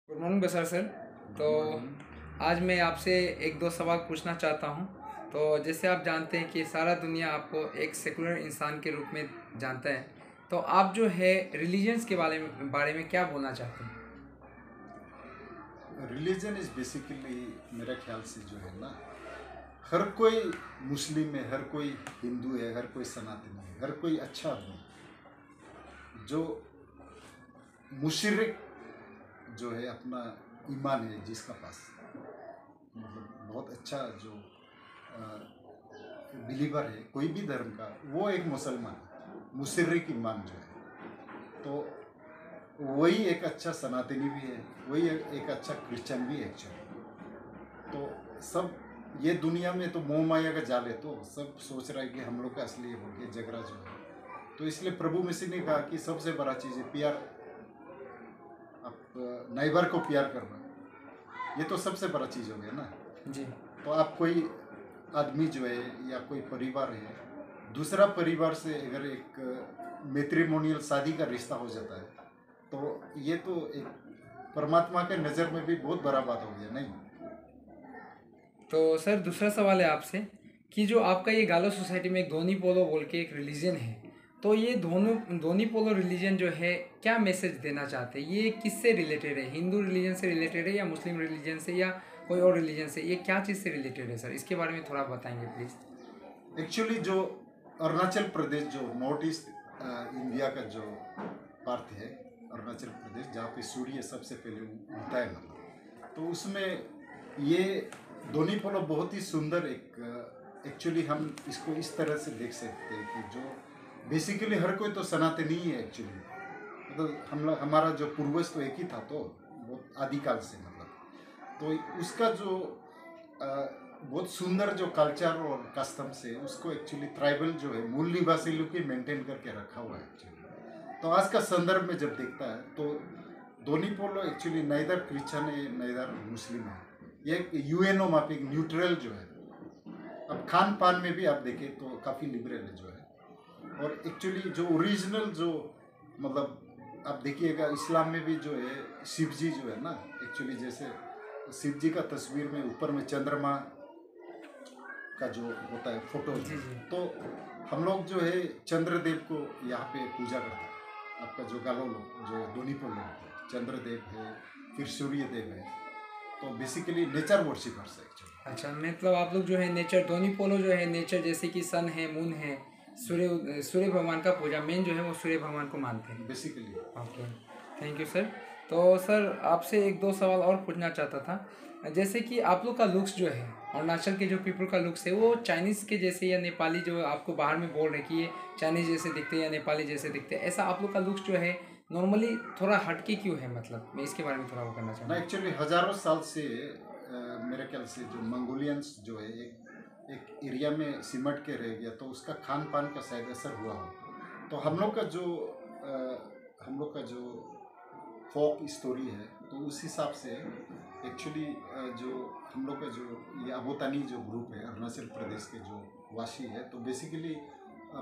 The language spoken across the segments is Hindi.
गुड मॉर्निंग बसर सर। तो आज मैं आपसे एक दो सवाल पूछना चाहता हूँ। तो जैसे आप जानते हैं कि सारा दुनिया आपको एक सेकुलर इंसान के रूप में जानता है, तो आप जो है रिलीजन्स के बारे में क्या बोलना चाहते हैं? रिलीजन इज बेसिकली मेरा ख्याल से जो है ना, हर कोई मुस्लिम है, हर कोई हिंदू है, हर कोई सनातनी है, हर कोई अच्छा आदमी जो मुशरिक जो है अपना ईमान है जिसका पास, मतलब बहुत अच्छा जो बिलीवर है कोई भी धर्म का, वो एक मुसलमान है। मुशरिक ईमान जो है, तो वही एक अच्छा सनातनी भी है, वही एक अच्छा क्रिश्चियन भी है एक्चुअली। तो सब ये दुनिया में तो मोह माया का जाल है, तो सब सोच रहा है कि हम लोग का असली हो गया झगड़ा जो है। तो इसलिए प्रभु मसीह ने कहा कि सबसे बड़ा चीज़ है प्यार, आप नाइबर को प्यार करना, ये तो सबसे बड़ा चीज़ हो गया ना। जी। तो आप कोई आदमी जो है या कोई परिवार है, दूसरा परिवार से अगर एक मैट्रिमोनियल शादी का रिश्ता हो जाता है, तो ये तो एक परमात्मा के नज़र में भी बहुत बड़ा बात हो गया नहीं। तो सर दूसरा सवाल है आपसे कि जो आपका ये गालो सोसाइटी में एक धोनी पोलो बोल के एक रिलीजन है, तो ये दोनों धोनी पोलो रिलीजन जो है क्या मैसेज देना चाहते हैं? ये किससे रिलेटेड है? हिंदू रिलीजन से रिलेटेड है या मुस्लिम रिलीजन से या कोई और रिलीजन से? ये क्या चीज़ से रिलेटेड है सर? इसके बारे में थोड़ा बताएंगे प्लीज़। एक्चुअली जो अरुणाचल प्रदेश जो नॉर्थ ईस्ट इंडिया का जो पार्ट है, अरुणाचल प्रदेश जहाँ पे सूर्य सबसे पहले उगता है, मतलब तो उसमें ये दोनी पोलो बहुत ही सुंदर एक, एक्चुअली हम इसको इस तरह से देख सकते हैं कि जो बेसिकली हर कोई तो सनातनी ही है एक्चुअली। मतलब हमारा जो पूर्वज तो एक ही था, तो बहुत आदिकाल से, मतलब तो उसका जो बहुत सुंदर जो कल्चर और कस्टम से उसको एक्चुअली ट्राइबल जो है मूल निवासी लोग ही मेंटेन करके रखा हुआ है एक्चुअली। तो आज का संदर्भ में जब देखता है तो दोनी पोलो एक्चुअली नाइदर क्रिश्चियन है नाइदर मुस्लिम है, ये यूएनओ माफिक न्यूट्रल जो है। अब खान पान में भी आप देखें तो काफ़ी लिबरल है जो है। और एक्चुअली जो ओरिजिनल जो, मतलब आप देखिएगा इस्लाम में भी जो है शिव जी जो है ना, एक्चुअली जैसे शिव जी का तस्वीर में ऊपर में चंद्रमा का जो होता है फोटो, जी जी। तो हम लोग जो है चंद्रदेव को यहाँ पे पूजा करते हैं। आपका जो गालो लोग जो दोनीपुर लोग है, चंद्रदेव है, फिर सूर्य देव है, तो बेसिकली नेचर वर्शिपर्स है एक्चुअली। अच्छा, मतलब आप लोग जो है नेचर धोनी पोलो जो है नेचर, जैसे कि सन है, मून है, सूर्य भगवान का पूजा मेन जो है वो सूर्य भगवान को मानते हैं। Basically okay, thank you sir. तो सर आपसे एक दो सवाल और पूछना चाहता था। जैसे कि आप लोग का लुक्स जो है, अरुणाचल के जो पीपल का लुक्स है वो चाइनीज़ के जैसे या नेपाली जो आपको बाहर में बोल रहे कि ये चाइनीज़ जैसे दिखते हैं या नेपाली जैसे दिखते हैं, ऐसा आप लोग का लुक्स जो है नॉर्मली थोड़ा हटके क्यों है? मतलब मैं इसके बारे में थोड़ा वो करना ना, चाहूँगा। एक्चुअली हजारों साल से मेरे ख्याल से जो मंगोलियंस जो है एक एरिया में सिमट के रह गया, तो उसका खान पान का शायद असर हुआ हो। तो हम लोग का जो फोक स्टोरी है, तो उस हिसाब से एक्चुअली जो हम लोग का जो ये अबोतानी जो ग्रुप है अरुणाचल प्रदेश के जो वासी है, तो बेसिकली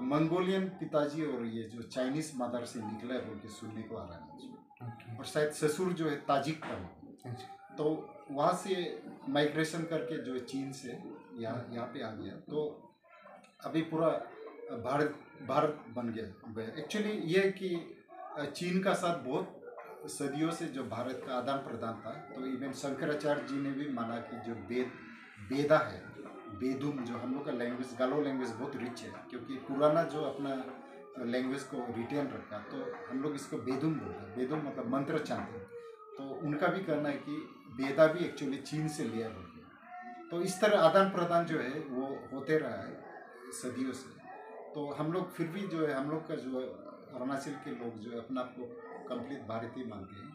मंगोलियन पिताजी और ये जो चाइनीज मदर से निकला है बोल के सुनने को आ रहा है मुझे। और शायद ससुर जो है ताजिक था वो। अच्छा। तो वहाँ से माइग्रेशन करके जो चीन से यहाँ पे आ गया, तो अभी पूरा भारत भारत बन गया। एक्चुअली ये है कि चीन का साथ बहुत सदियों से जो भारत का आदान प्रदान था, तो इवन शंकराचार्य जी ने भी माना कि जो वेदा है, वेदुम जो हम लोग का लैंग्वेज, गालो लैंग्वेज बहुत रिच है, क्योंकि पुराना जो अपना लैंग्वेज को रिटेन रखा, तो हम लोग इसको वेदुम बोलते हैं। वेदुम मतलब मंत्र चाहते हैं। तो उनका भी कहना है कि वेदा भी एक्चुअली चीन से लिया हो गया। तो इस तरह आदान प्रदान जो है वो होते रहा है सदियों से। तो हम लोग फिर भी जो है, हम लोग का जो अरुणाचल के लोग जो है अपना आप को कंप्लीट भारतीय मानते हैं,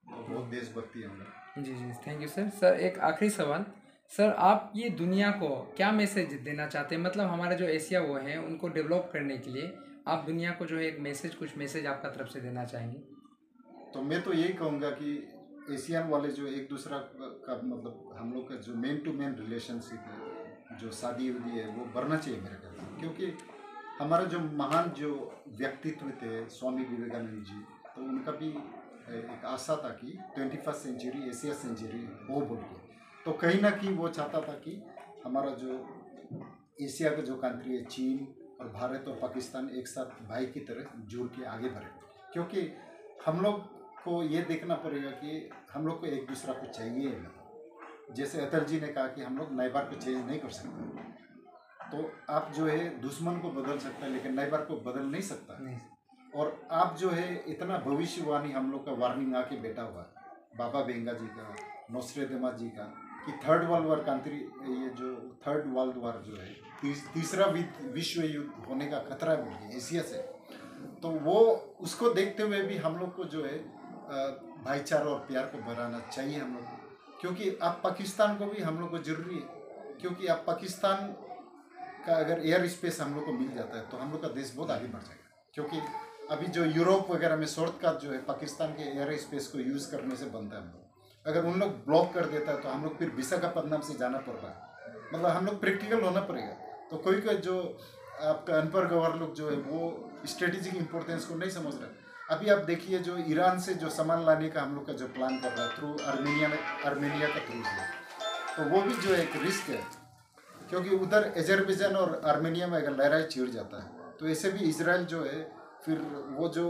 तो बहुत देशभक्ति है हम लोग। जी जी, थैंक यू सर। सर एक आखिरी सवाल, सर आप ये दुनिया को क्या मैसेज देना चाहते हैं? मतलब हमारा जो एशिया वो है उनको डेवलप करने के लिए आप दुनिया को जो है एक मैसेज, कुछ मैसेज आपका तरफ से देना चाहेंगे? तो मैं तो यही कहूँगा कि एशियन वाले जो एक दूसरा का मतलब हम लोग का जो मेन टू मेन रिलेशनशिप है, जो शादी उदी है, वो बढ़ना चाहिए मेरे ख्याल से। क्योंकि हमारा जो महान जो व्यक्तित्व थे स्वामी विवेकानंद जी, तो उनका भी एक आशा था कि 21st सेंचुरी एशिया सेंचुरी हो बोल के। तो कहीं ना कहीं वो चाहता था कि हमारा जो एशिया का जो कंट्री है, चीन और भारत और पाकिस्तान एक साथ भाई की तरह जुड़ के आगे बढ़े। क्योंकि हम लोग को ये देखना पड़ेगा कि हम लोग को एक दूसरा को चाहिए नहीं। जैसे अटल जी ने कहा कि हम लोग नाइबर को चेंज नहीं कर सकते। तो आप जो है दुश्मन को बदल सकता है लेकिन नाइबर को बदल नहीं सकता। और आप जो है इतना भविष्यवाणी हम लोग का वार्निंग आके बैठा हुआ है बाबा बेंगा जी का, नोस्ट्रेडमस जी का, कि थर्ड वर्ल्ड वार कंट्री, ये जो थर्ड वर्ल्ड वार जो है तीसरा विश्व युद्ध होने का खतरा है बोल के एशिया से। तो वो उसको देखते हुए भी हम लोग को जो है भाईचारा और प्यार को बढ़ाना चाहिए हम लोग को। क्योंकि अब पाकिस्तान को भी हम लोग को जरूरी है। क्योंकि अब पाकिस्तान का अगर एयर स्पेस हम लोग को मिल जाता है तो हम लोग का देश बहुत आगे बढ़ जाएगा। क्योंकि अभी जो यूरोप वगैरह में शॉर्टकट जो है पाकिस्तान के एयर स्पेस को यूज़ करने से बनता है। हम लोग अगर उन लोग ब्लॉक कर देता है तो हम लोग फिर विशाखापट्टनम से जाना पड़ रहा है। मतलब हम लोग प्रैक्टिकल होना पड़ेगा। तो कोई कोई जो आपका अनपढ़ गवार लोग जो है वो स्ट्रेटेजिक इंपॉर्टेंस को नहीं समझ रहे। अभी आप देखिए जो ईरान से जो सामान लाने का हम लोग का जो प्लान कर रहा है थ्रू आर्मेनिया का थ्रू से, तो वो भी जो एक रिस्क है। क्योंकि उधर अजरबैजान और आर्मेनिया में अगर लड़ाई छिड़ जाता है तो ऐसे भी इजराइल जो है फिर वो जो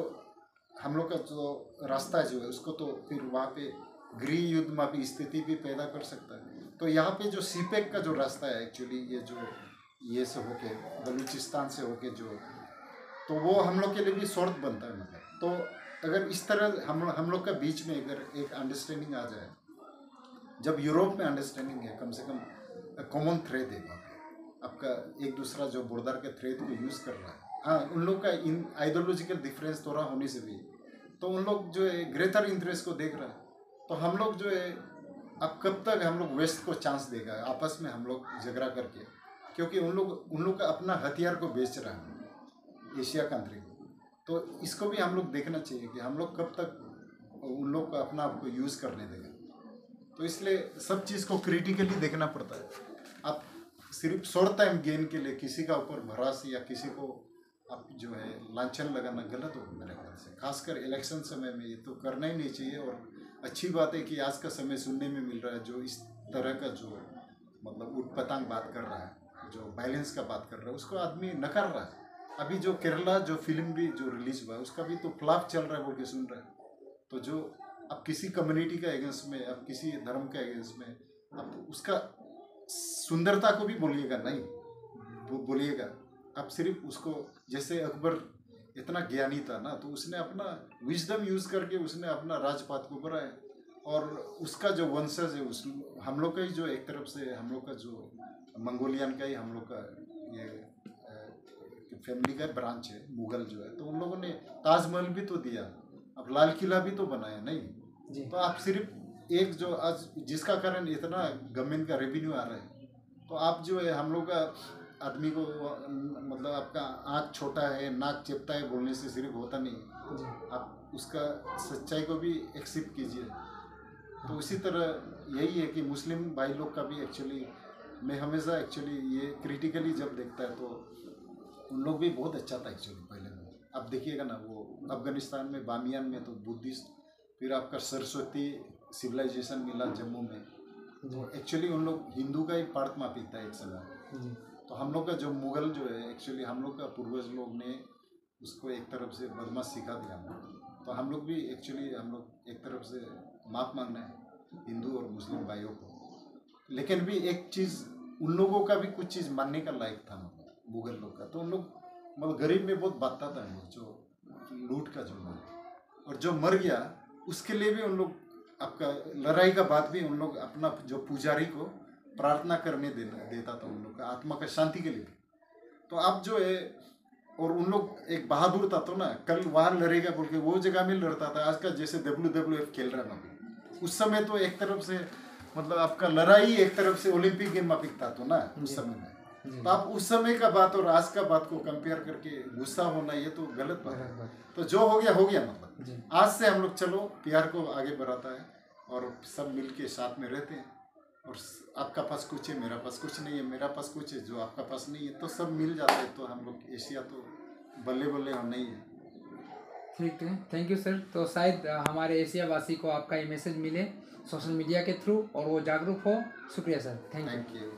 हम लोग का जो रास्ता जो है उसको तो फिर वहाँ पे गृह युद्ध में भी स्थिति भी पैदा कर सकता है। तो यहाँ पे जो सीपेक का जो रास्ता है एक्चुअली ये से होके बलूचिस्तान से होके जो, तो वो हम लोग के लिए भी शॉर्ट बनता है। मतलब तो अगर इस तरह हम लोग का बीच में अगर एक अंडरस्टैंडिंग आ जाए, जब यूरोप में अंडरस्टैंडिंग है कम से कम कॉमन थ्रेड है वहाँ पे, आपका एक दूसरा जो बॉर्डर के थ्रेड को यूज़ कर रहा है। हाँ, उन लोग का इन आइडियोलॉजिकल डिफरेंस थोड़ा होने से भी तो उन लोग जो है ग्रेटर इंटरेस्ट को देख रहा है। तो हम लोग जो है अब कब तक हम लोग वेस्ट को चांस देगा आपस में हम लोग झगड़ा करके। क्योंकि उन लोग का अपना हथियार को बेच रहा है एशिया कंट्री को। तो इसको भी हम लोग देखना चाहिए कि हम लोग कब तक उन लोग को अपना आप को यूज़ करने देगा। तो इसलिए सब चीज़ को क्रिटिकली देखना पड़ता है। आप सिर्फ शॉर्ट टाइम गेन के लिए किसी का ऊपर भरोसा या किसी को आप जो है लांछन लगाना गलत होगा मेरे ख्याल से। खासकर इलेक्शन समय में ये तो करना ही नहीं चाहिए। और अच्छी बात है कि आज का समय सुनने में मिल रहा है जो इस तरह का जो मतलब उटपटांग बात कर रहा है, जो वायलेंस का बात कर रहा है, उसको आदमी नकार रहा है। अभी जो केरला जो फिल्म भी जो रिलीज हुआ है उसका भी तो फ्लॉप चल रहा है बोल के सुन रहा है। तो जो अब किसी कम्युनिटी का अगेंस्ट में, अब किसी धर्म के अगेंस्ट में अब उसका सुंदरता को भी बोलिएगा नहीं, बोलिएगा आप सिर्फ उसको, जैसे अकबर इतना ज्ञानी था ना तो उसने अपना विजडम यूज़ करके उसने अपना राजपाट को बढ़ाया। और उसका जो वंशज है उस हम लोग का ही जो एक तरफ से हम लोग का जो मंगोलियन का ही हम लोग का ये फैमिली का ब्रांच है मुगल जो है। तो उन लोगों ने ताजमहल भी तो दिया, अब लाल किला भी तो बनाया नहीं जी। तो आप सिर्फ एक जो आज जिसका कारण इतना गवर्नमेंट का रेवेन्यू आ रहा है, तो आप जो है हम लोग का आदमी को मतलब आपका आँख छोटा है नाक चेपता है बोलने से सिर्फ होता नहीं जी। आप उसका सच्चाई को भी एक्सेप्ट कीजिए। तो उसी तरह यही है कि मुस्लिम भाई लोग का भी एक्चुअली मैं हमेशा एक्चुअली ये क्रिटिकली जब देखता है तो उन लोग भी बहुत अच्छा था एक्चुअली पहले में। अब देखिएगा ना वो अफगानिस्तान में बामियान में तो बुद्धिस्ट, फिर आपका सरस्वती सिविलाइजेशन मिला जम्मू में। तो एक्चुअली उन लोग हिंदू का ही पार्ट माफिक था एक समय। तो हम लोग का जो मुगल जो है एक्चुअली हम लोग का पूर्वज लोग ने उसको एक तरफ से बदमाश सिखा दिया। तो हम लोग भी एक्चुअली हम लोग एक तरफ से माफ़ मांगना है हिंदू और मुस्लिम भाइयों को। लेकिन भी एक चीज़ उन लोगों का भी कुछ चीज़ मानने का लायक था मतलब मुगल लोग का। तो उन लोग मतलब गरीब में बहुत बांटता था जो लूट का जो माल, और जो मर गया उसके लिए भी उन लोग आपका लड़ाई का बाद भी उन लोग अपना जो पुजारी को प्रार्थना करने देता था उन लोग का आत्मा का शांति के लिए। तो आप जो है और उन लोग एक बहादुर था तो ना कल वहाँ लड़ेगा बोल के वो जगह में लड़ता था। आज का जैसे WWF खेल रहा ना उस समय तो एक तरफ से मतलब आपका लड़ाई एक तरफ से ओलंपिक गेम माफिक था तो ना उस समय में। तो आप उस समय का बात और आज का बात को कंपेयर करके गुस्सा होना ये तो गलत बात है। तो जो हो गया मतलब आज से हम लोग चलो प्यार को आगे बढ़ाता है और सब मिल के साथ में रहते हैं। और आपका पास कुछ है मेरा पास कुछ नहीं है, मेरा पास कुछ है जो आपका पास नहीं है, तो सब मिल जाते हैं। तो हम लोग एशिया तो बल्ले बल्ले और नहीं है। ठीक है, थैंक यू सर। तो शायद हमारे एशिया वासी को आपका ये मैसेज मिले सोशल मीडिया के थ्रू और वो जागरूक हो। शुक्रिया sir, thank you. Thank you.